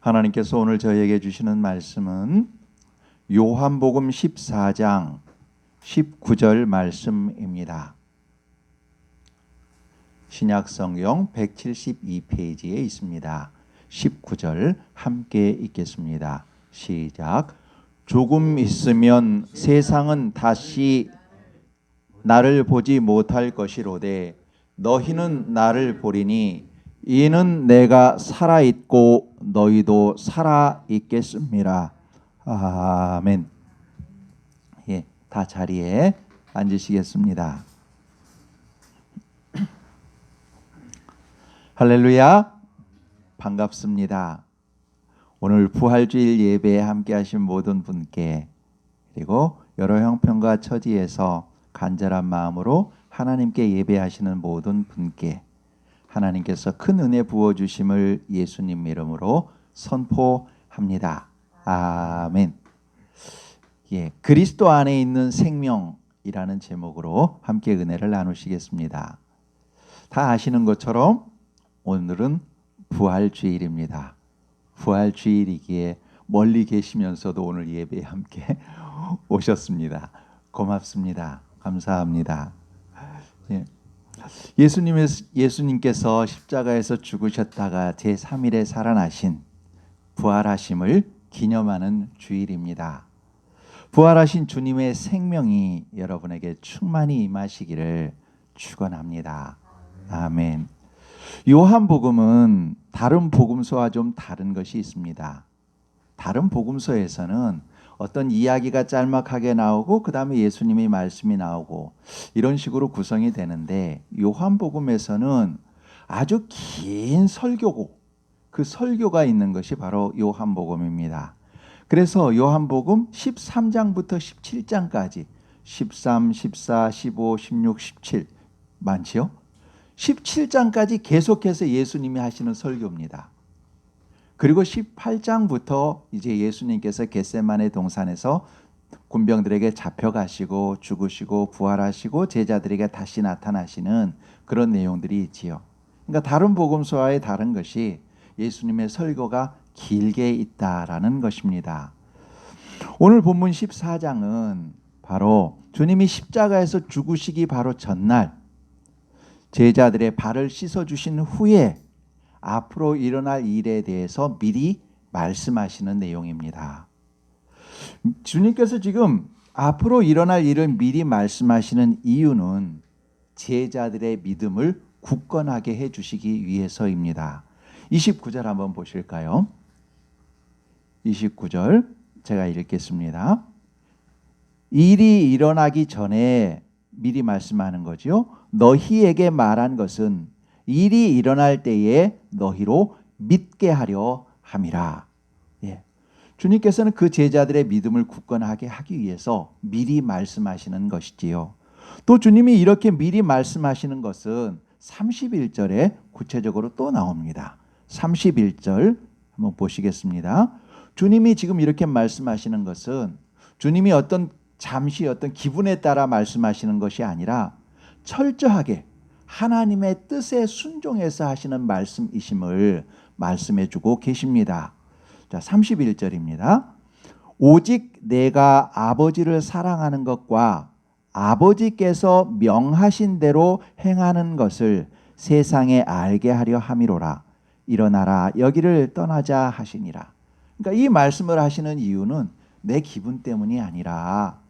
하나님께서 오늘 저희에게 주시는 말씀은 요한복음 14장 19절 말씀입니다. 신약성경 172페이지에 있습니다. 19절 함께 읽겠습니다. 시작. 조금 있으면 세상은 다시 나를 보지 못할 것이로되 너희는 나를 보리니 이는 내가 살아있고 너희도 살아있겠습니다. 아멘. 예, 다 자리에 앉으시겠습니다. 할렐루야, 반갑습니다. 오늘 부활주일 예배에 함께 하신 모든 분께, 그리고 여러 형편과 처지에서 간절한 마음으로 하나님께 예배하시는 모든 분께 하나님께서 큰 은혜 부어주심을 예수님 이름으로 선포합니다. 아멘. 예, 그리스도 안에 있는 생명이라는 제목으로 함께 은혜를 나누시겠습니다. 다 아시는 것처럼 오늘은 부활주일입니다. 부활주일이기에 멀리 계시면서도 오늘 예배에 함께 오셨습니다. 고맙습니다. 감사합니다. 예. 예수님께서 십자가에서 죽으셨다가 제3일에 살아나신 부활하심을 기념하는 주일입니다. 부활하신 주님의 생명이 여러분에게 충만히 임하시기를 축원합니다. 아멘. 요한복음은 다른 복음서와 좀 다른 것이 있습니다. 다른 복음서에서는 어떤 이야기가 짤막하게 나오고 그 다음에 예수님의 말씀이 나오고 이런 식으로 구성이 되는데, 요한복음에서는 아주 긴 설교고 그 설교가 있는 것이 바로 요한복음입니다. 그래서 요한복음 13장부터 17장까지 13, 14, 15, 16, 17 많지요? 17장까지 계속해서 예수님이 하시는 설교입니다. 그리고 18장부터 이제 예수님께서 겟세마네 동산에서 군병들에게 잡혀가시고 죽으시고 부활하시고 제자들에게 다시 나타나시는 그런 내용들이 있지요. 그러니까 다른 복음서와의 다른 것이 예수님의 설교가 길게 있다라는 것입니다. 오늘 본문 14장은 바로 주님이 십자가에서 죽으시기 바로 전날 제자들의 발을 씻어주신 후에 앞으로 일어날 일에 대해서 미리 말씀하시는 내용입니다. 주님께서 지금 앞으로 일어날 일을 미리 말씀하시는 이유는 제자들의 믿음을 굳건하게 해주시기 위해서입니다. 29절 한번 보실까요? 29절 제가 읽겠습니다. 일이 일어나기 전에 미리 말씀하는 거죠. 너희에게 말한 것은 일이 일어날 때에 너희로 믿게 하려 함이라. 예. 주님께서는 그 제자들의 믿음을 굳건하게 하기 위해서 미리 말씀하시는 것이지요. 또 주님이 이렇게 미리 말씀하시는 것은 31절에 구체적으로 또 나옵니다. 31절 한번 보시겠습니다. 주님이 지금 이렇게 말씀하시는 것은 주님이 잠시 어떤 기분에 따라 말씀하시는 것이 아니라 철저하게 하나님의 뜻에 순종해서 하시는 말씀이심을 말씀해 주고 계십니다. 자, 31절입니다. 오직 내가 아버지를 사랑하는 것과 아버지께서 명하신 대로 행하는 것을 세상에 알게 하려 함이로라. 일어나라 여기를 떠나자 하시니라. 그러니까 이 말씀을 하시는 이유는 내 기분 때문이 아니라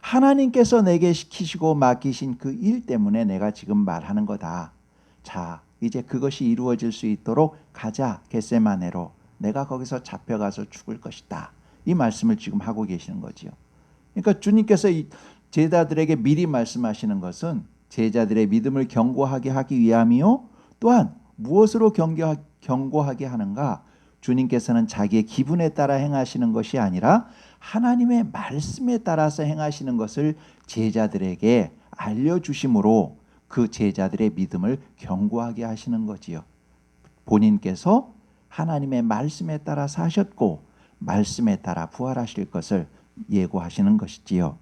하나님께서 내게 시키시고 맡기신 그 일 때문에 내가 지금 말하는 거다. 자, 이제 그것이 이루어질 수 있도록 가자. 겟세마네로. 내가 거기서 잡혀가서 죽을 것이다. 이 말씀을 지금 하고 계시는 거지요. 그러니까 주님께서 이 제자들에게 미리 말씀하시는 것은 제자들의 믿음을 견고하게 하기 위함이요. 또한 무엇으로 견고하게 하는가? 주님께서는 자기의 기분에 따라 행하시는 것이 아니라 하나님의 말씀에 따라서 행하시는 것을 제자들에게 알려주심으로 그 제자들의 믿음을 견고하게 하시는 거지요. 본인께서 하나님의 말씀에 따라 사셨고 말씀에 따라 부활하실 것을 예고하시는 것이지요.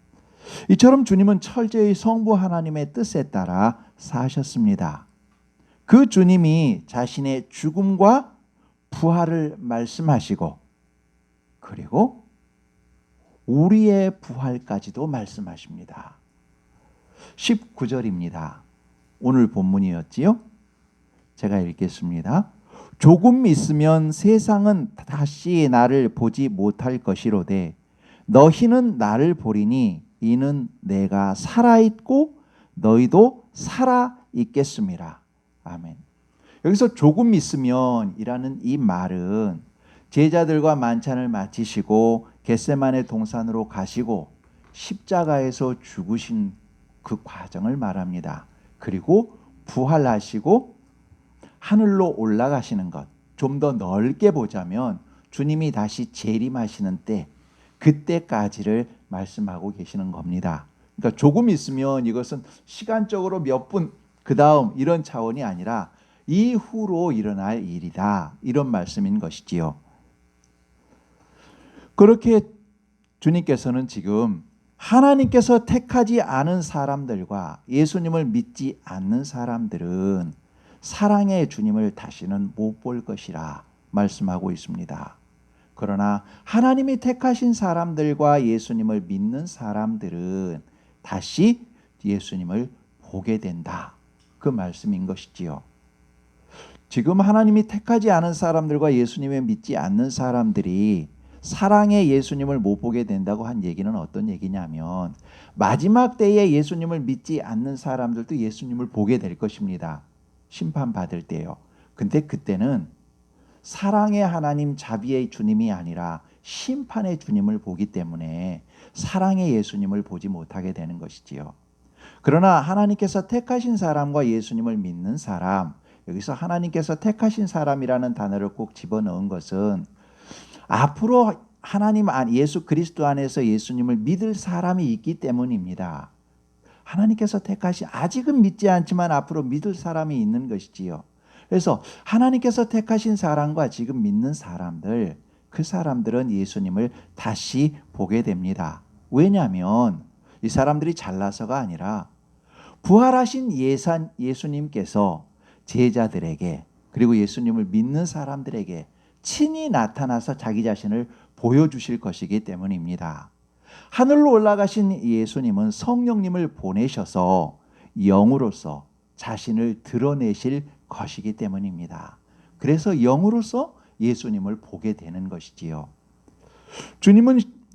이처럼 주님은 철저히 성부 하나님의 뜻에 따라 사셨습니다. 그 주님이 자신의 죽음과 부활을 말씀하시고 그리고 우리의 부활까지도 말씀하십니다. 19절입니다. 오늘 본문이었지요? 제가 읽겠습니다. 조금 있으면 세상은 다시 나를 보지 못할 것이로되 너희는 나를 보리니 이는 내가 살아있고 너희도 살아있겠습니다. 아멘. 여기서 조금 있으면 이라는 이 말은 제자들과 만찬을 마치시고 겟세마네 동산으로 가시고 십자가에서 죽으신 그 과정을 말합니다. 그리고 부활하시고 하늘로 올라가시는 것, 좀 더 넓게 보자면 주님이 다시 재림하시는 때, 그때까지를 말씀하고 계시는 겁니다. 그러니까 조금 있으면 이것은 시간적으로 몇 분, 그 다음 이런 차원이 아니라 이후로 일어날 일이다, 이런 말씀인 것이지요. 그렇게 주님께서는 지금 하나님께서 택하지 않은 사람들과 예수님을 믿지 않는 사람들은 사랑의 주님을 다시는 못 볼 것이라 말씀하고 있습니다. 그러나 하나님이 택하신 사람들과 예수님을 믿는 사람들은 다시 예수님을 보게 된다, 그 말씀인 것이지요. 지금 하나님이 택하지 않은 사람들과 예수님을 믿지 않는 사람들이 사랑의 예수님을 못 보게 된다고 한 얘기는 어떤 얘기냐면, 마지막 때에 예수님을 믿지 않는 사람들도 예수님을 보게 될 것입니다. 심판받을 때요. 근데 그때는 사랑의 하나님, 자비의 주님이 아니라 심판의 주님을 보기 때문에 사랑의 예수님을 보지 못하게 되는 것이지요. 그러나 하나님께서 택하신 사람과 예수님을 믿는 사람, 여기서 하나님께서 택하신 사람이라는 단어를 꼭 집어넣은 것은 앞으로 하나님 예수 그리스도 안에서 예수님을 믿을 사람이 있기 때문입니다. 하나님께서 택하신, 아직은 믿지 않지만 앞으로 믿을 사람이 있는 것이지요. 그래서 하나님께서 택하신 사람과 지금 믿는 사람들, 그 사람들은 예수님을 다시 보게 됩니다. 왜냐하면 이 사람들이 잘나서가 아니라 부활하신 예수님께서 제자들에게, 그리고 예수님을 믿는 사람들에게 친히 나타나서 자기 자신을 보여주실 것이기 때문입니다. 하늘로 올라가신 예수님은 성령님을 보내셔서 영으로서 자신을 드러내실 것이기 때문입니다. 그래서 영으로서 예수님을 보게 되는 것이지요.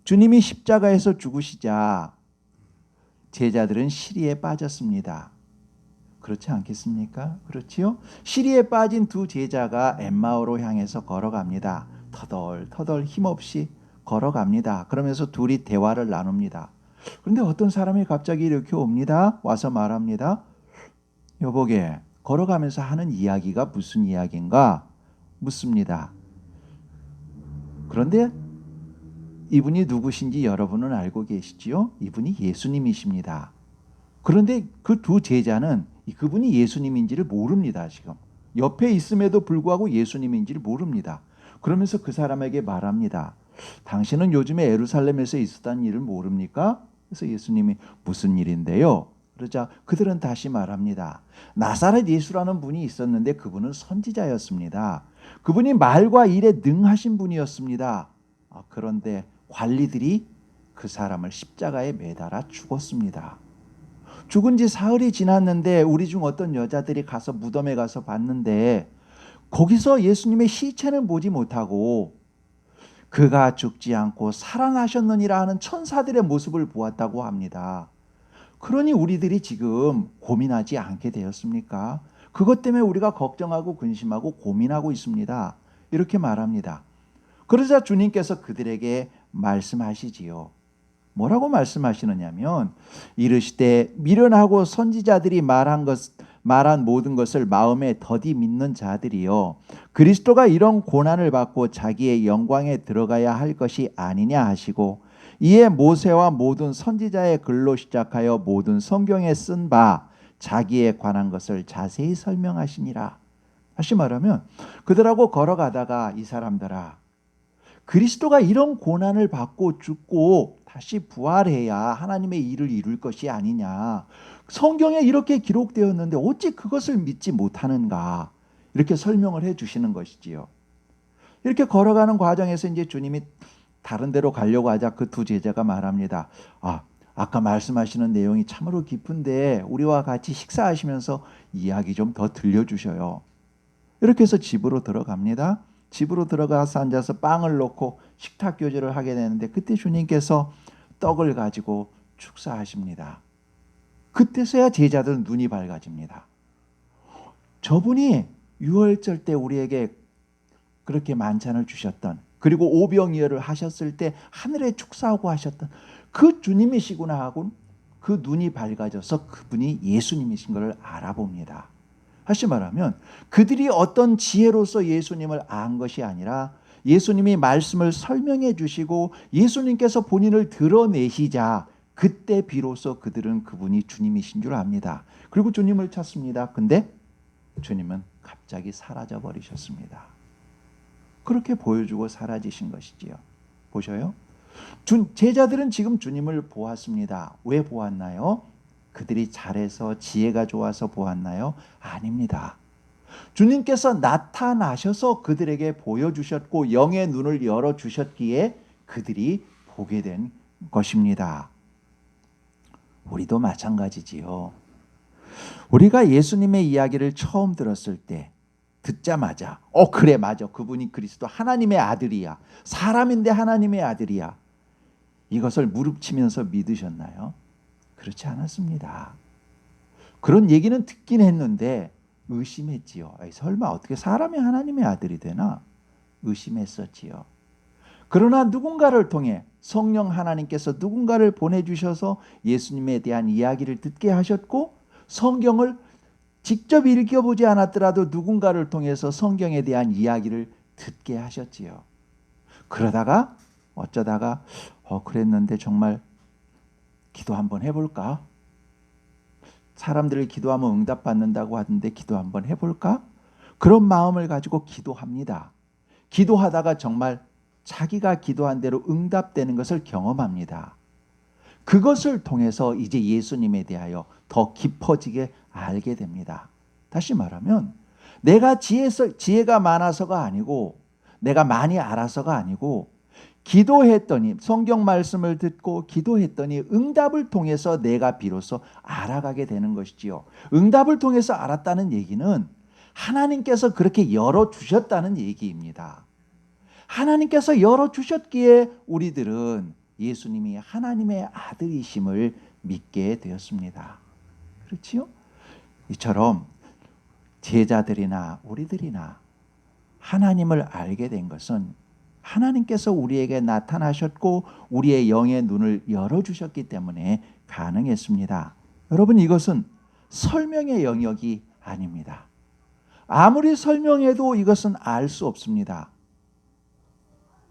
주님이 십자가에서 죽으시자 제자들은 시리에 빠졌습니다. 그렇지 않겠습니까? 그렇지요? 시리에 빠진 두 제자가 엠마오로 향해서 걸어갑니다. 터덜터덜 힘없이 걸어갑니다. 그러면서 둘이 대화를 나눕니다. 그런데 어떤 사람이 갑자기 이렇게 옵니다. 와서 말합니다. 여보게, 걸어가면서 하는 이야기가 무슨 이야기인가 묻습니다. 그런데 이분이 누구신지 여러분은 알고 계시지요? 이분이 예수님이십니다. 그런데 그 두 제자는 그분이 예수님인지를 모릅니다. 지금 옆에 있음에도 불구하고 예수님인지를 모릅니다. 그러면서 그 사람에게 말합니다. 당신은 요즘에 예루살렘에서 있었다는 일을 모릅니까? 그래서 예수님이 무슨 일인데요? 그러자 그들은 다시 말합니다. 나사렛 예수라는 분이 있었는데 그분은 선지자였습니다. 그분이 말과 일에 능하신 분이었습니다. 그런데 관리들이 그 사람을 십자가에 매달아 죽었습니다. 죽은 지 사흘이 지났는데 우리 중 어떤 여자들이 가서 무덤에 가서 봤는데 거기서 예수님의 시체는 보지 못하고 그가 죽지 않고 살아나셨느니라 하는 천사들의 모습을 보았다고 합니다. 그러니 우리들이 지금 고민하지 않게 되었습니까? 그것 때문에 우리가 걱정하고 근심하고 고민하고 있습니다. 이렇게 말합니다. 그러자 주님께서 그들에게 말씀하시지요. 뭐라고 말씀하시느냐면, 이르시되 미련하고 선지자들이 말한 모든 것을 마음에 더디 믿는 자들이요, 그리스도가 이런 고난을 받고 자기의 영광에 들어가야 할 것이 아니냐 하시고, 이에 모세와 모든 선지자의 글로 시작하여 모든 성경에 쓴 바 자기에 관한 것을 자세히 설명하시니라. 다시 말하면 그들하고 걸어가다가 이 사람들아, 그리스도가 이런 고난을 받고 죽고 다시 부활해야 하나님의 일을 이룰 것이 아니냐, 성경에 이렇게 기록되었는데 어찌 그것을 믿지 못하는가, 이렇게 설명을 해 주시는 것이지요. 이렇게 걸어가는 과정에서 이제 주님이 다른 데로 가려고 하자 그 두 제자가 말합니다. 아까 말씀하시는 내용이 참으로 깊은데 우리와 같이 식사하시면서 이야기 좀 더 들려주셔요. 이렇게 해서 집으로 들어갑니다. 집으로 들어가서 앉아서 빵을 놓고 식탁 교제를 하게 되는데 그때 주님께서 떡을 가지고 축사하십니다. 그때서야 제자들 눈이 밝아집니다. 저분이 유월절 때 우리에게 그렇게 만찬을 주셨던, 그리고 오병이어를 하셨을 때 하늘에 축사하고 하셨던 그 주님이시구나 하고 그 눈이 밝아져서 그분이 예수님이신 것을 알아봅니다. 다시 말하면 그들이 어떤 지혜로서 예수님을 안 것이 아니라 예수님이 말씀을 설명해 주시고 예수님께서 본인을 드러내시자 그때 비로소 그들은 그분이 주님이신 줄 압니다. 그리고 주님을 찾습니다. 근데 주님은 갑자기 사라져 버리셨습니다. 그렇게 보여주고 사라지신 것이지요. 보셔요? 제자들은 지금 주님을 보았습니다. 왜 보았나요? 그들이 잘해서 지혜가 좋아서 보았나요? 아닙니다. 주님께서 나타나셔서 그들에게 보여주셨고 영의 눈을 열어주셨기에 그들이 보게 된 것입니다. 우리도 마찬가지지요. 우리가 예수님의 이야기를 처음 들었을 때 듣자마자 그래 맞아 그분이 그리스도 하나님의 아들이야, 사람인데 하나님의 아들이야, 이것을 무릎치면서 믿으셨나요? 그렇지 않았습니다. 그런 얘기는 듣긴 했는데 의심했지요. 설마 어떻게 사람이 하나님의 아들이 되나 의심했었지요. 그러나 누군가를 통해 성령 하나님께서 누군가를 보내주셔서 예수님에 대한 이야기를 듣게 하셨고 성경을 직접 읽어보지 않았더라도 누군가를 통해서 성경에 대한 이야기를 듣게 하셨지요. 그러다가 어쩌다가 그랬는데 정말 기도 한번 해볼까? 사람들이 기도하면 응답받는다고 하던데 기도 한번 해볼까? 그런 마음을 가지고 기도합니다. 기도하다가 정말 자기가 기도한 대로 응답되는 것을 경험합니다. 그것을 통해서 이제 예수님에 대하여 더 깊어지게 알게 됩니다. 다시 말하면 내가 지혜가 많아서가 아니고 내가 많이 알아서가 아니고 기도했더니 성경 말씀을 듣고 기도했더니 응답을 통해서 내가 비로소 알아가게 되는 것이지요. 응답을 통해서 알았다는 얘기는 하나님께서 그렇게 열어주셨다는 얘기입니다. 하나님께서 열어주셨기에 우리들은 예수님이 하나님의 아들이심을 믿게 되었습니다. 그렇지요? 이처럼 제자들이나 우리들이나 하나님을 알게 된 것은 하나님께서 우리에게 나타나셨고 우리의 영의 눈을 열어주셨기 때문에 가능했습니다. 여러분, 이것은 설명의 영역이 아닙니다. 아무리 설명해도 이것은 알 수 없습니다.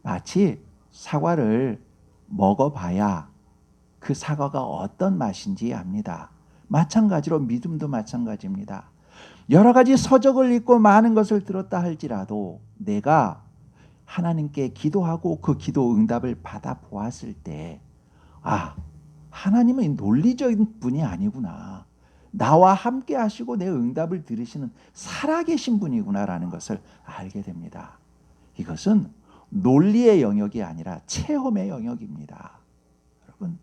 마치 사과를 먹어봐야 그 사과가 어떤 맛인지 압니다. 마찬가지로 믿음도 마찬가지입니다. 여러 가지 서적을 읽고 많은 것을 들었다 할지라도 내가 하나님께 기도하고 그 기도 응답을 받아 보았을 때 하나님은 논리적인 분이 아니구나, 나와 함께 하시고 내 응답을 들으시는 살아계신 분이구나라는 것을 알게 됩니다. 이것은 논리의 영역이 아니라 체험의 영역입니다. 여러분,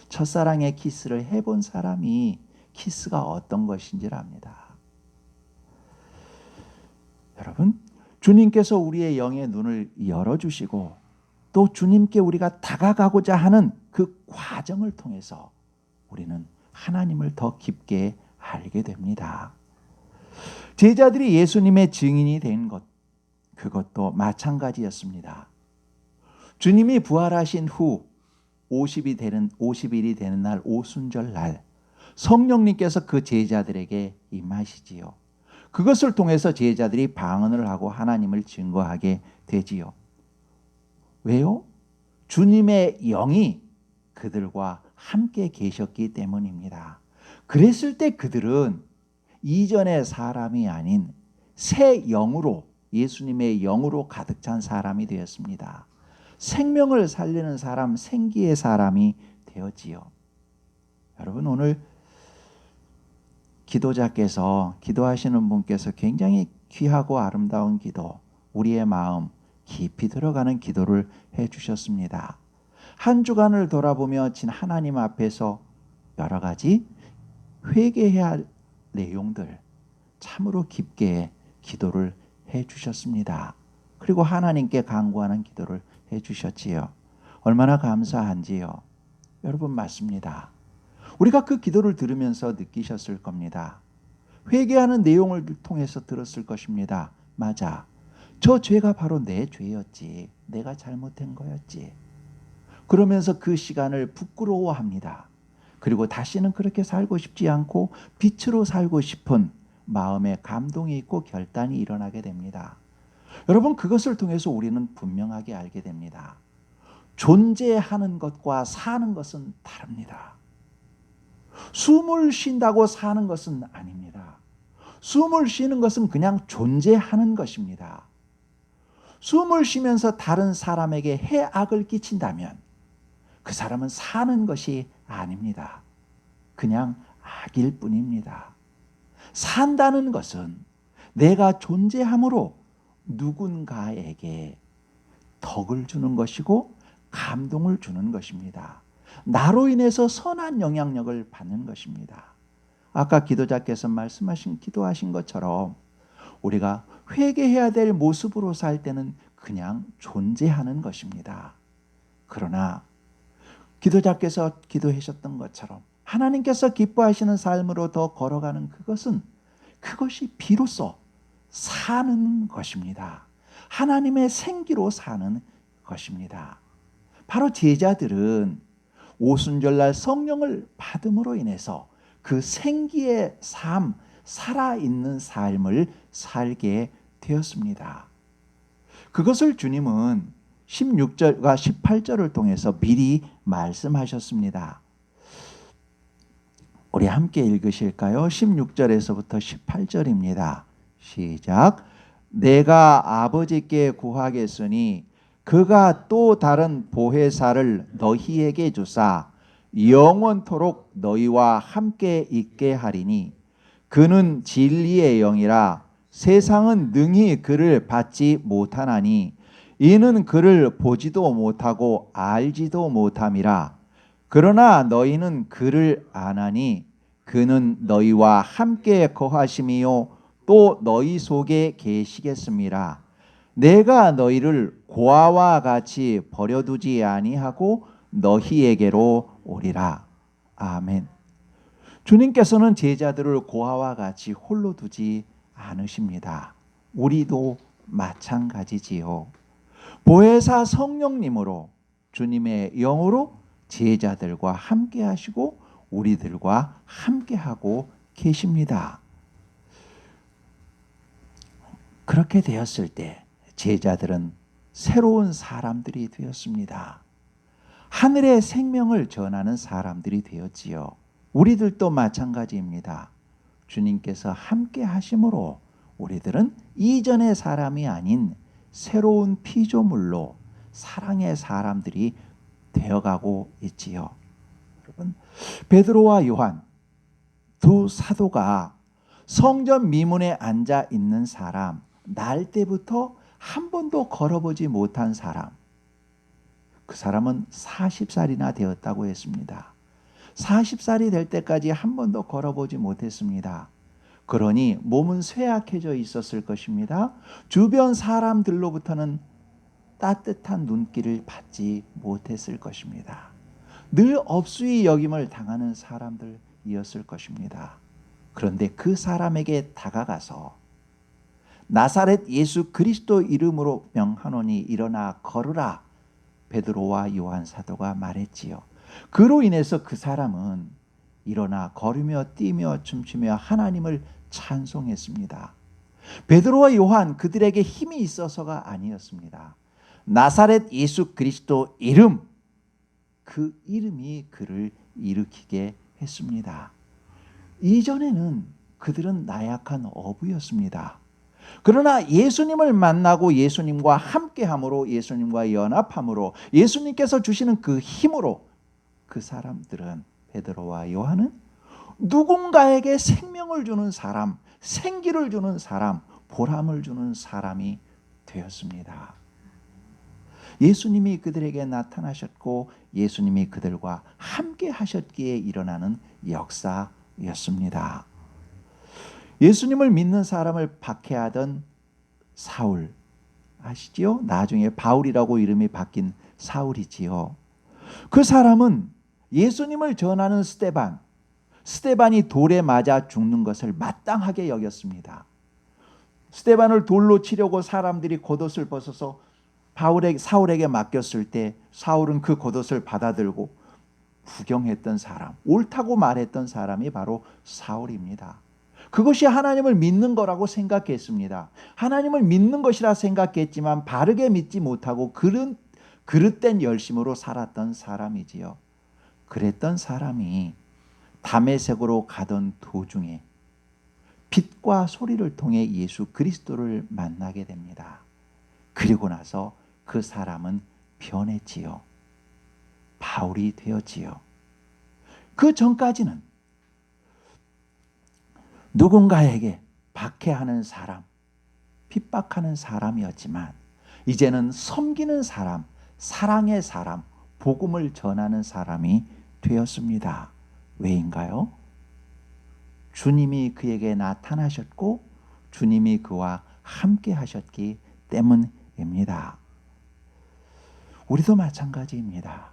첫사랑의 키스를 해본 사람이 키스가 어떤 것인지를 압니다. 여러분, 주님께서 우리의 영의 눈을 열어주시고 또 주님께 우리가 다가가고자 하는 그 과정을 통해서 우리는 하나님을 더 깊게 알게 됩니다. 제자들이 예수님의 증인이 된 것, 그것도 마찬가지였습니다. 주님이 부활하신 후 50일이 되는 날, 오순절 날 성령님께서 그 제자들에게 임하시지요. 그것을 통해서 제자들이 방언을 하고 하나님을 증거하게 되지요. 왜요? 주님의 영이 그들과 함께 계셨기 때문입니다. 그랬을 때 그들은 이전의 사람이 아닌 새 영으로, 예수님의 영으로 가득 찬 사람이 되었습니다. 생명을 살리는 사람, 생기의 사람이 되었지요. 여러분, 오늘 기도자께서, 기도하시는 분께서 굉장히 귀하고 아름다운 기도, 우리의 마음, 깊이 들어가는 기도를 해주셨습니다. 한 주간을 돌아보며 진 하나님 앞에서 여러 가지 회개해야 할 내용들 참으로 깊게 기도를 해주셨습니다. 그리고 하나님께 간구하는 기도를 해주셨지요. 얼마나 감사한지요. 여러분 맞습니다. 우리가 그 기도를 들으면서 느끼셨을 겁니다. 회개하는 내용을 통해서 들었을 것입니다. 맞아. 저 죄가 바로 내 죄였지. 내가 잘못한 거였지. 그러면서 그 시간을 부끄러워합니다. 그리고 다시는 그렇게 살고 싶지 않고 빛으로 살고 싶은 마음에 감동이 있고 결단이 일어나게 됩니다. 여러분 그것을 통해서 우리는 분명하게 알게 됩니다. 존재하는 것과 사는 것은 다릅니다. 숨을 쉰다고 사는 것은 아닙니다. 숨을 쉬는 것은 그냥 존재하는 것입니다. 숨을 쉬면서 다른 사람에게 해악을 끼친다면 그 사람은 사는 것이 아닙니다. 그냥 악일 뿐입니다. 산다는 것은 내가 존재함으로 누군가에게 덕을 주는 것이고 감동을 주는 것입니다. 나로 인해서 선한 영향력을 받는 것입니다. 아까 기도자께서 기도하신 것처럼 우리가 회개해야 될 모습으로 살 때는 그냥 존재하는 것입니다. 그러나 기도자께서 기도하셨던 것처럼 하나님께서 기뻐하시는 삶으로 더 걸어가는 그것이 비로소 사는 것입니다. 하나님의 생기로 사는 것입니다. 바로 제자들은 오순절날 성령을 받음으로 인해서 그 생기의 삶, 살아있는 삶을 살게 되었습니다. 그것을 주님은 16절과 18절을 통해서 미리 말씀하셨습니다. 우리 함께 읽으실까요? 16절에서부터 18절입니다. 시작. 내가 아버지께 구하겠으니 그가 또 다른 보혜사를 너희에게 주사 영원토록 너희와 함께 있게 하리니 그는 진리의 영이라 세상은 능히 그를 받지 못하나니 이는 그를 보지도 못하고 알지도 못함이라. 그러나 너희는 그를 아나니 그는 너희와 함께 거하심이요 또 너희 속에 계시겠습니다. 내가 너희를 고아와 같이 버려두지 아니하고 너희에게로 오리라. 아멘. 주님께서는 제자들을 고아와 같이 홀로 두지 않으십니다. 우리도 마찬가지지요. 보혜사 성령님으로 주님의 영으로 제자들과 함께 하시고 우리들과 함께 하고 계십니다. 그렇게 되었을 때 제자들은 새로운 사람들이 되었습니다. 하늘의 생명을 전하는 사람들이 되었지요. 우리들도 마찬가지입니다. 주님께서 함께 하심으로 우리들은 이전의 사람이 아닌 새로운 피조물로 사랑의 사람들이 되어가고 있지요. 여러분, 베드로와 요한 두 사도가 성전 미문에 앉아 있는 사람, 날 때부터 한 번도 걸어보지 못한 사람, 그 사람은 40살이나 되었다고 했습니다. 40살이 될 때까지 한 번도 걸어보지 못했습니다. 그러니 몸은 쇠약해져 있었을 것입니다. 주변 사람들로부터는 따뜻한 눈길을 받지 못했을 것입니다. 늘 업수위 여김을 당하는 사람들이었을 것입니다. 그런데 그 사람에게 다가가서 나사렛 예수 그리스도 이름으로 명하노니 일어나 걸으라 베드로와 요한 사도가 말했지요. 그로 인해서 그 사람은 일어나 걸으며 뛰며 춤추며 하나님을 찬송했습니다. 베드로와 요한 그들에게 힘이 있어서가 아니었습니다. 나사렛 예수 그리스도 이름, 그 이름이 그를 일으키게 했습니다. 이전에는 그들은 나약한 어부였습니다. 그러나 예수님을 만나고 예수님과 함께함으로, 예수님과 연합함으로, 예수님께서 주시는 그 힘으로 그 사람들은, 베드로와 요한은 누군가에게 생명을 주는 사람, 생기를 주는 사람, 보람을 주는 사람이 되었습니다. 예수님이 그들에게 나타나셨고 예수님이 그들과 함께 하셨기에 일어나는 역사였습니다. 예수님을 믿는 사람을 박해하던 사울 아시지요? 나중에 바울이라고 이름이 바뀐 사울이지요. 그 사람은 예수님을 전하는 스데반이 돌에 맞아 죽는 것을 마땅하게 여겼습니다. 스데반을 돌로 치려고 사람들이 겉옷을 벗어서 사울에게 맡겼을 때 사울은 그 겉옷을 받아들고 구경했던 사람, 옳다고 말했던 사람이 바로 사울입니다. 그것이 하나님을 믿는 거라고 생각했습니다. 하나님을 믿는 것이라 생각했지만 바르게 믿지 못하고 그릇된 열심으로 살았던 사람이지요. 그랬던 사람이 다메섹으로 가던 도중에 빛과 소리를 통해 예수 그리스도를 만나게 됩니다. 그리고 나서 그 사람은 변했지요. 바울이 되었지요. 그 전까지는 누군가에게 박해하는 사람, 핍박하는 사람이었지만 이제는 섬기는 사람, 사랑의 사람, 복음을 전하는 사람이 되었습니다. 왜인가요? 주님이 그에게 나타나셨고 주님이 그와 함께 하셨기 때문입니다. 우리도 마찬가지입니다.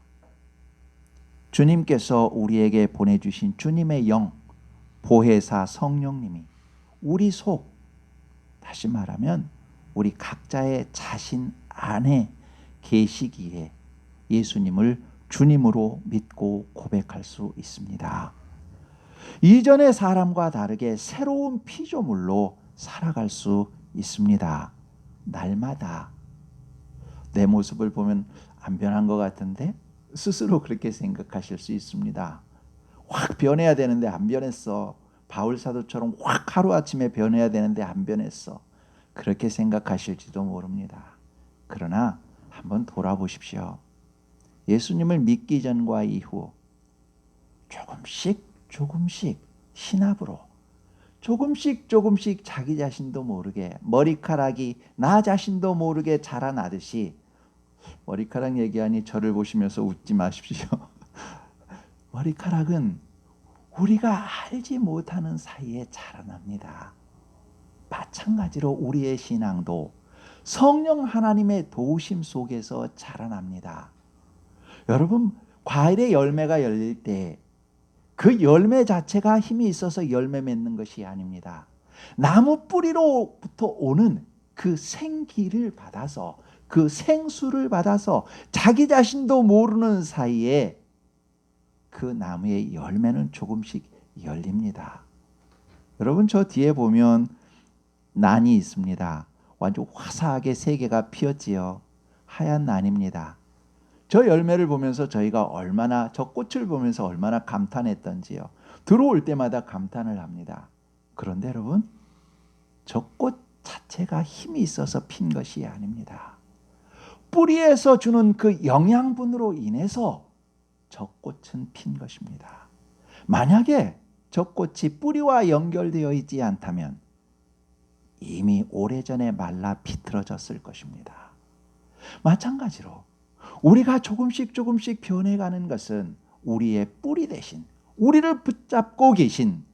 주님께서 우리에게 보내주신 주님의 영, 보혜사 성령님이 우리 속, 다시 말하면 우리 각자의 자신 안에 계시기에 예수님을 주님으로 믿고 고백할 수 있습니다. 이전의 사람과 다르게 새로운 피조물로 살아갈 수 있습니다. 날마다 내 모습을 보면 안 변한 것 같은데 스스로 그렇게 생각하실 수 있습니다. 확 변해야 되는데 안 변했어. 바울 사도처럼 확 하루아침에 변해야 되는데 안 변했어. 그렇게 생각하실지도 모릅니다. 그러나 한번 돌아보십시오. 예수님을 믿기 전과 이후 조금씩 신압으로 조금씩 자기 자신도 모르게 머리카락이 나 자신도 모르게 자라나듯이, 머리카락 얘기하니 저를 보시면서 웃지 마십시오. 머리카락은 우리가 알지 못하는 사이에 자라납니다. 마찬가지로 우리의 신앙도 성령 하나님의 도우심 속에서 자라납니다. 여러분, 과일의 열매가 열릴 때 그 열매 자체가 힘이 있어서 열매 맺는 것이 아닙니다. 나무 뿌리로부터 오는 그 생기를 받아서, 그 생수를 받아서 자기 자신도 모르는 사이에 그 나무의 열매는 조금씩 열립니다. 여러분, 저 뒤에 보면 난이 있습니다. 완전 화사하게 세 개가 피었지요. 하얀 난입니다. 저 열매를 보면서 저희가 저 꽃을 보면서 얼마나 감탄했던지요. 들어올 때마다 감탄을 합니다. 그런데 여러분, 저 꽃 자체가 힘이 있어서 핀 것이 아닙니다. 뿌리에서 주는 그 영양분으로 인해서 저 꽃은 핀 것입니다. 만약에 저 꽃이 뿌리와 연결되어 있지 않다면 이미 오래전에 말라 비틀어졌을 것입니다. 마찬가지로 우리가 조금씩 변해가는 것은 우리의 뿌리 대신 우리를 붙잡고 계신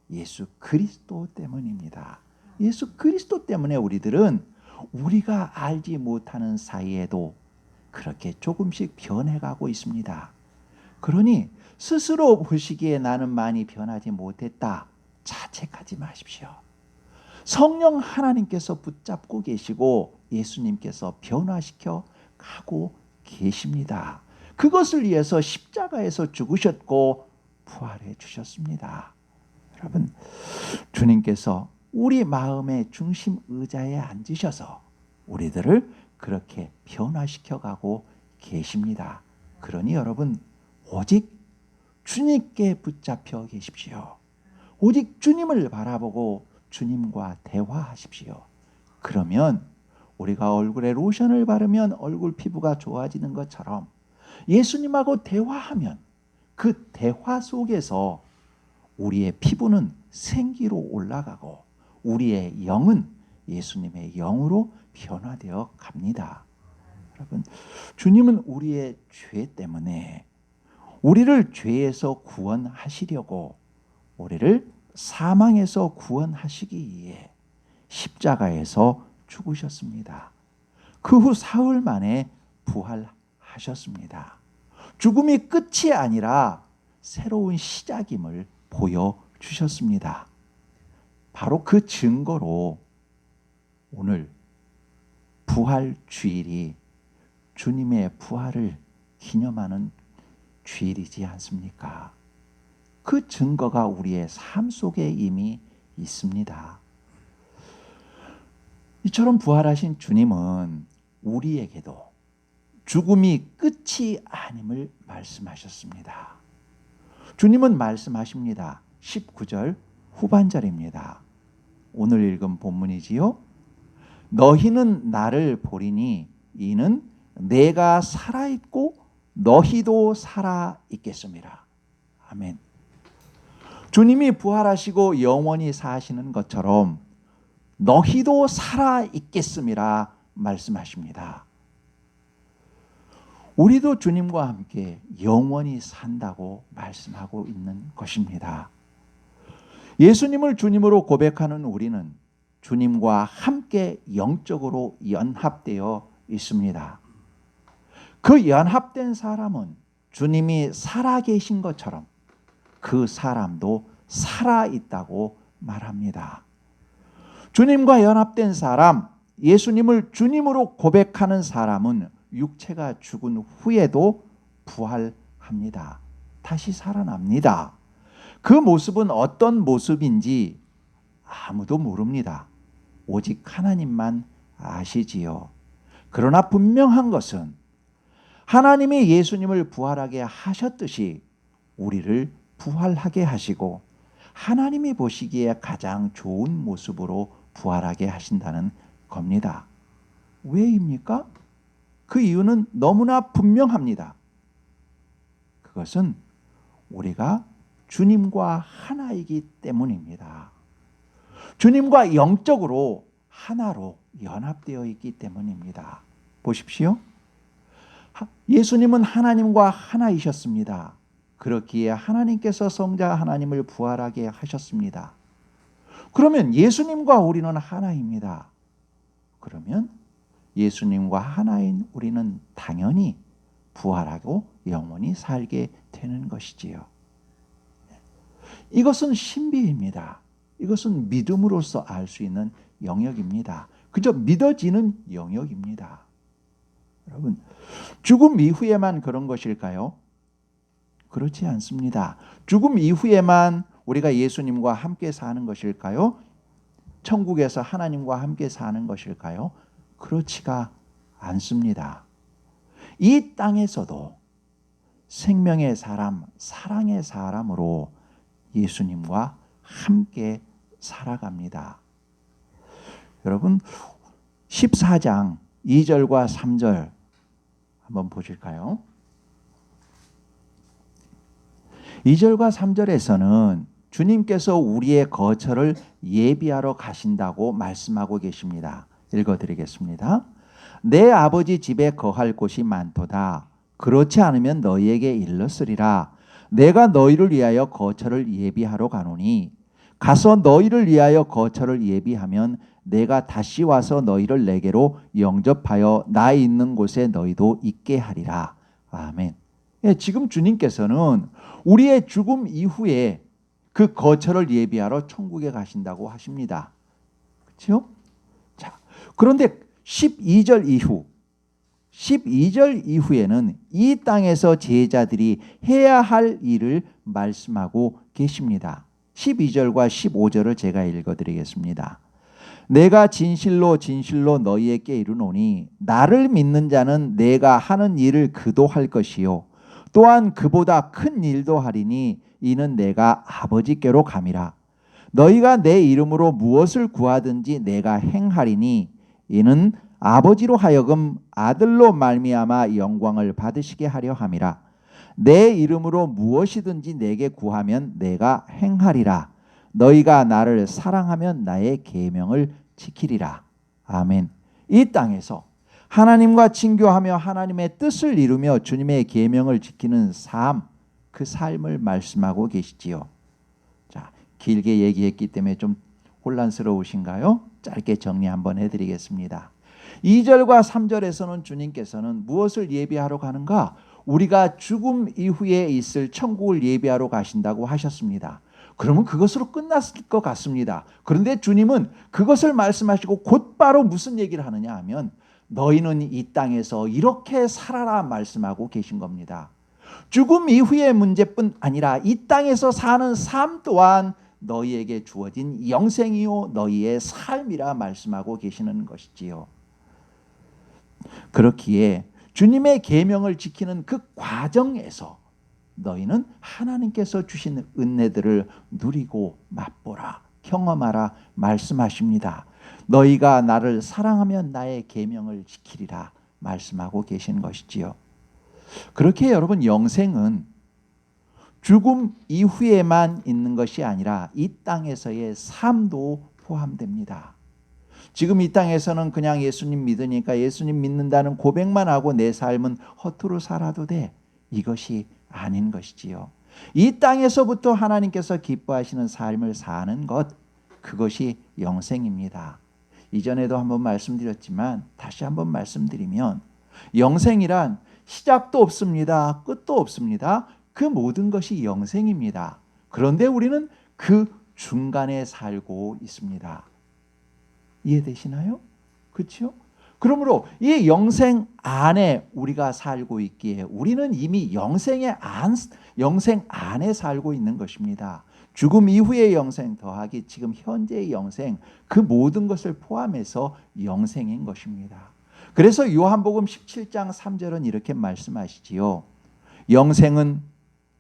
예수 그리스도 때문입니다. 예수 그리스도 때문에 우리들은 우리가 알지 못하는 사이에도 그렇게 조금씩 변해가고 있습니다. 그러니 스스로 보시기에 나는 많이 변하지 못했다, 자책하지 마십시오. 성령 하나님께서 붙잡고 계시고 예수님께서 변화시켜 가고 계십니다. 그것을 위해서 십자가에서 죽으셨고 부활해 주셨습니다. 여러분, 주님께서 우리 마음의 중심 의자에 앉으셔서 우리들을 그렇게 변화시켜 가고 계십니다. 그러니 여러분, 오직 주님께 붙잡혀 계십시오. 오직 주님을 바라보고 주님과 대화하십시오. 그러면 우리가 얼굴에 로션을 바르면 얼굴 피부가 좋아지는 것처럼 예수님하고 대화하면 그 대화 속에서 우리의 피부는 생기로 올라가고 우리의 영은 예수님의 영으로 변화되어 갑니다. 여러분, 주님은 우리의 죄 때문에 우리를 죄에서 구원하시려고 우리를 사망에서 구원하시기 위해 십자가에서 죽으셨습니다. 그 후 사흘 만에 부활하셨습니다. 죽음이 끝이 아니라 새로운 시작임을 보여주셨습니다. 바로 그 증거로 오늘 부활 주일이 주님의 부활을 기념하는 주일이지 않습니까? 그 증거가 우리의 삶 속에 이미 있습니다. 이처럼 부활하신 주님은 우리에게도 죽음이 끝이 아님을 말씀하셨습니다. 주님은 말씀하십니다. 19절 후반절입니다. 오늘 읽은 본문이지요. 너희는 나를 보리니 이는 내가 살아있고 너희도 살아있겠습니다. 아멘. 주님이 부활하시고 영원히 사시는 것처럼 너희도 살아있겠음이라 말씀하십니다. 우리도 주님과 함께 영원히 산다고 말씀하고 있는 것입니다. 예수님을 주님으로 고백하는 우리는 주님과 함께 영적으로 연합되어 있습니다. 그 연합된 사람은 주님이 살아계신 것처럼 그 사람도 살아있다고 말합니다. 주님과 연합된 사람, 예수님을 주님으로 고백하는 사람은 육체가 죽은 후에도 부활합니다. 다시 살아납니다. 그 모습은 어떤 모습인지 아무도 모릅니다. 오직 하나님만 아시지요. 그러나 분명한 것은 하나님이 예수님을 부활하게 하셨듯이 우리를 부활하게 하시고 하나님이 보시기에 가장 좋은 모습으로 부활하게 하신다는 겁니다. 왜입니까? 그 이유는 너무나 분명합니다. 그것은 우리가 주님과 하나이기 때문입니다. 주님과 영적으로 하나로 연합되어 있기 때문입니다. 보십시오. 예수님은 하나님과 하나이셨습니다. 그렇기에 하나님께서 성자 하나님을 부활하게 하셨습니다. 그러면 예수님과 우리는 하나입니다. 그러면 예수님과 하나인 우리는 당연히 부활하고 영원히 살게 되는 것이지요. 이것은 신비입니다. 이것은 믿음으로써 알 수 있는 영역입니다. 그저 믿어지는 영역입니다. 여러분, 죽음 이후에만 그런 것일까요? 그렇지 않습니다. 죽음 이후에만 우리가 예수님과 함께 사는 것일까요? 천국에서 하나님과 함께 사는 것일까요? 그렇지가 않습니다. 이 땅에서도 생명의 사람, 사랑의 사람으로 예수님과 함께 살아갑니다. 여러분, 14장 2절과 3절 한번 보실까요? 2절과 3절에서는 주님께서 우리의 거처를 예비하러 가신다고 말씀하고 계십니다. 읽어드리겠습니다. 내 아버지 집에 거할 곳이 많도다. 그렇지 않으면 너희에게 일렀으리라. 내가 너희를 위하여 거처를 예비하러 가노니 가서 너희를 위하여 거처를 예비하면 내가 다시 와서 너희를 내게로 영접하여 나 있는 곳에 너희도 있게 하리라. 아멘. 예, 지금 주님께서는 우리의 죽음 이후에 그 거처를 예비하러 천국에 가신다고 하십니다. 그렇죠? 자, 그런데 12절 이후에는 이 땅에서 제자들이 해야 할 일을 말씀하고 계십니다. 12절과 15절을 제가 읽어드리겠습니다. 내가 진실로 진실로 너희에게 이르노니 나를 믿는 자는 내가 하는 일을 그도 할 것이요 또한 그보다 큰 일도 하리니 이는 내가 아버지께로 감이라. 너희가 내 이름으로 무엇을 구하든지 내가 행하리니 이는 아버지로 하여금 아들로 말미암아 영광을 받으시게 하려 함이라. 내 이름으로 무엇이든지 내게 구하면 내가 행하리라. 너희가 나를 사랑하면 나의 계명을 지키리라. 아멘. 이 땅에서 하나님과 친교하며 하나님의 뜻을 이루며 주님의 계명을 지키는 삶, 그 삶을 말씀하고 계시지요. 자, 길게 얘기했기 때문에 좀 혼란스러우신가요? 짧게 정리 한번 해드리겠습니다. 2절과 3절에서는 주님께서는 무엇을 예비하러 가는가? 우리가 죽음 이후에 있을 천국을 예비하러 가신다고 하셨습니다. 그러면 그것으로 끝났을 것 같습니다. 그런데 주님은 그것을 말씀하시고 곧바로 무슨 얘기를 하느냐 하면 너희는 이 땅에서 이렇게 살아라 말씀하고 계신 겁니다. 죽음 이후의 문제뿐 아니라 이 땅에서 사는 삶 또한 너희에게 주어진 영생이요 너희의 삶이라 말씀하고 계시는 것이지요. 그렇기에 주님의 계명을 지키는 그 과정에서 너희는 하나님께서 주신 은혜들을 누리고 맛보라, 경험하라 말씀하십니다. 너희가 나를 사랑하면 나의 계명을 지키리라 말씀하고 계신 것이지요. 그렇게 여러분, 영생은 죽음 이후에만 있는 것이 아니라 이 땅에서의 삶도 포함됩니다. 지금 이 땅에서는 그냥 예수님 믿으니까 예수님 믿는다는 고백만 하고 내 삶은 허투루 살아도 돼. 이것이 아닌 것이지요. 이 땅에서부터 하나님께서 기뻐하시는 삶을 사는 것, 그것이 영생입니다. 이전에도 한번 말씀드렸지만 다시 한번 말씀드리면 영생이란 시작도 없습니다. 끝도 없습니다. 그 모든 것이 영생입니다. 그런데 우리는 그 중간에 살고 있습니다. 이해되시나요? 그렇죠? 그러므로 이 영생 안에 우리가 살고 있기에 우리는 이미 영생 안에 살고 있는 것입니다. 죽음 이후의 영생 더하기 지금 현재의 영생, 그 모든 것을 포함해서 영생인 것입니다. 그래서 요한복음 17장 3절은 이렇게 말씀하시지요.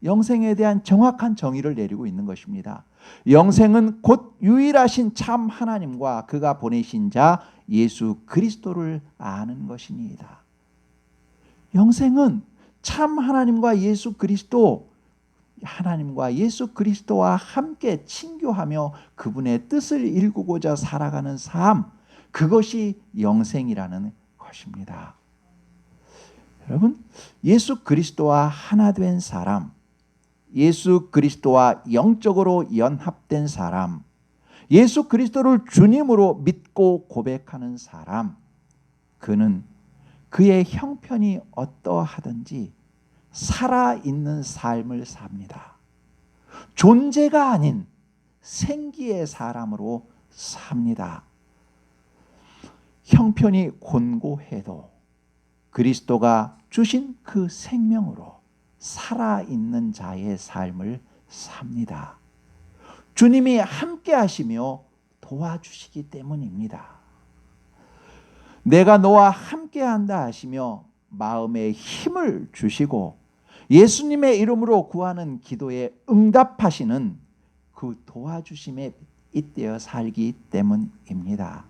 영생에 대한 정확한 정의를 내리고 있는 것입니다. 영생은 곧 유일하신 참 하나님과 그가 보내신 자 예수 그리스도를 아는 것이니이다. 영생은 참 하나님과 예수 그리스도와 함께 친교하며 그분의 뜻을 일구고자 살아가는 삶, 그것이 영생이라는 것입니다. 여러분, 예수 그리스도와 하나 된 사람, 예수 그리스도와 영적으로 연합된 사람, 예수 그리스도를 주님으로 믿고 고백하는 사람, 그는 그의 형편이 어떠하든지 살아있는 삶을 삽니다. 존재가 아닌 생기의 사람으로 삽니다. 형편이 곤고해도 그리스도가 주신 그 생명으로 살아있는 자의 삶을 삽니다. 주님이 함께 하시며 도와주시기 때문입니다. 내가 너와 함께 한다 하시며 마음에 힘을 주시고 예수님의 이름으로 구하는 기도에 응답하시는 그 도와주심에 잇대어 살기 때문입니다.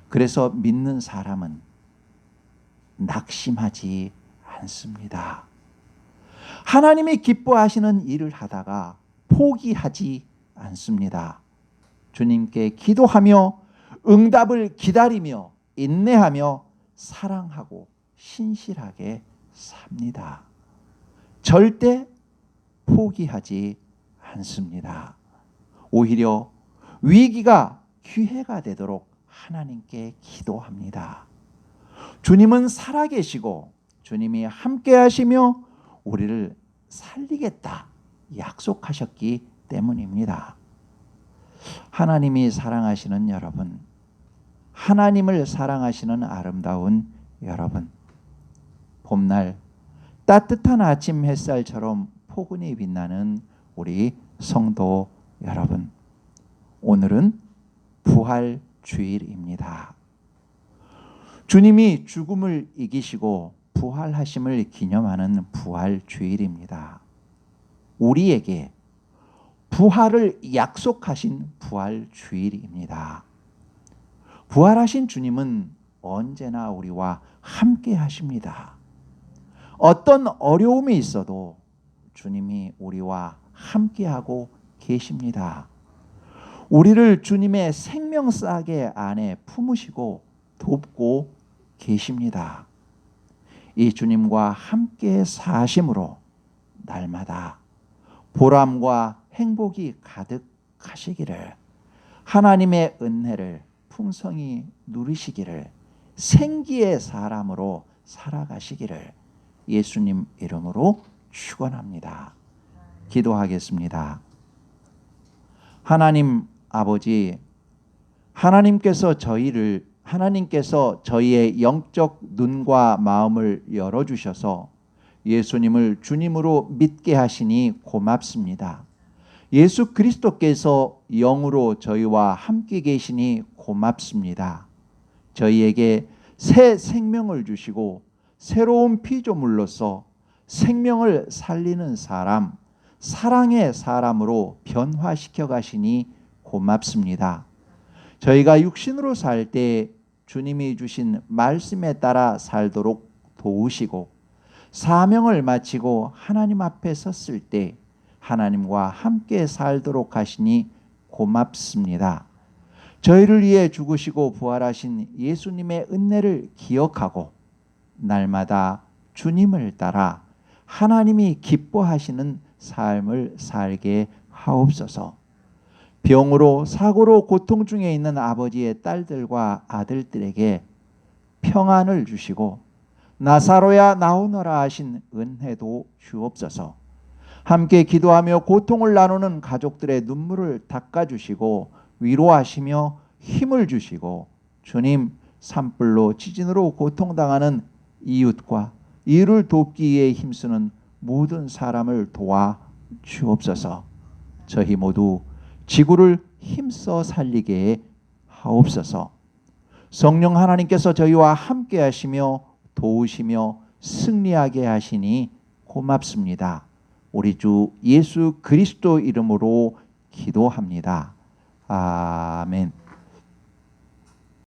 그래서 믿는 사람은 낙심하지 않습니다. 하나님이 기뻐하시는 일을 하다가 포기하지 않습니다. 주님께 기도하며 응답을 기다리며 인내하며 사랑하고 신실하게 삽니다. 절대 포기하지 않습니다. 오히려 위기가 기회가 되도록 하나님께 기도합니다. 주님은 살아계시고 주님이 함께 하시며 우리를 살리겠다 약속하셨기 때문입니다. 하나님이 사랑하시는 여러분, 하나님을 사랑하시는 아름다운 여러분, 봄날 따뜻한 아침 햇살처럼 포근히 빛나는 우리 성도 여러분, 오늘은 부활 주일입니다. 주님이 죽음을 이기시고 부활하심을 기념하는 부활 주일입니다. 우리에게 부활을 약속하신 부활 주일입니다. 부활하신 주님은 언제나 우리와 함께 하십니다. 어떤 어려움이 있어도 주님이 우리와 함께하고 계십니다. 우리를 주님의 생명싸개 안에 품으시고 돕고 계십니다. 이 주님과 함께 사심으로 날마다 보람과 행복이 가득하시기를, 하나님의 은혜를 풍성히 누리시기를, 생기의 사람으로 살아가시기를 예수님 이름으로 축원합니다. 기도하겠습니다. 하나님 아버지, 하나님께서 저희의 영적 눈과 마음을 열어주셔서 예수님을 주님으로 믿게 하시니 고맙습니다. 예수 그리스도께서 영으로 저희와 함께 계시니 고맙습니다. 저희에게 새 생명을 주시고 새로운 피조물로서 생명을 살리는 사람, 사랑의 사람으로 변화시켜 가시니 고맙습니다. 저희가 육신으로 살 때 주님이 주신 말씀에 따라 살도록 도우시고, 사명을 마치고 하나님 앞에 섰을 때 하나님과 함께 살도록 하시니 고맙습니다. 저희를 위해 죽으시고 부활하신 예수님의 은혜를 기억하고 날마다 주님을 따라 하나님이 기뻐하시는 삶을 살게 하옵소서. 병으로 사고로 고통 중에 있는 아버지의 딸들과 아들들에게 평안을 주시고 나사로야 나오너라 하신 은혜도 주옵소서. 함께 기도하며 고통을 나누는 가족들의 눈물을 닦아주시고 위로하시며 힘을 주시고, 주님, 산불로 지진으로 고통당하는 이웃과 이를 돕기 위해 힘쓰는 모든 사람을 도와 주옵소서. 저희 모두 지구를 힘써 살리게 하옵소서. 성령 하나님께서 저희와 함께 하시며 도우시며 승리하게 하시니 고맙습니다. 우리 주 예수 그리스도 이름으로 기도합니다. 아멘.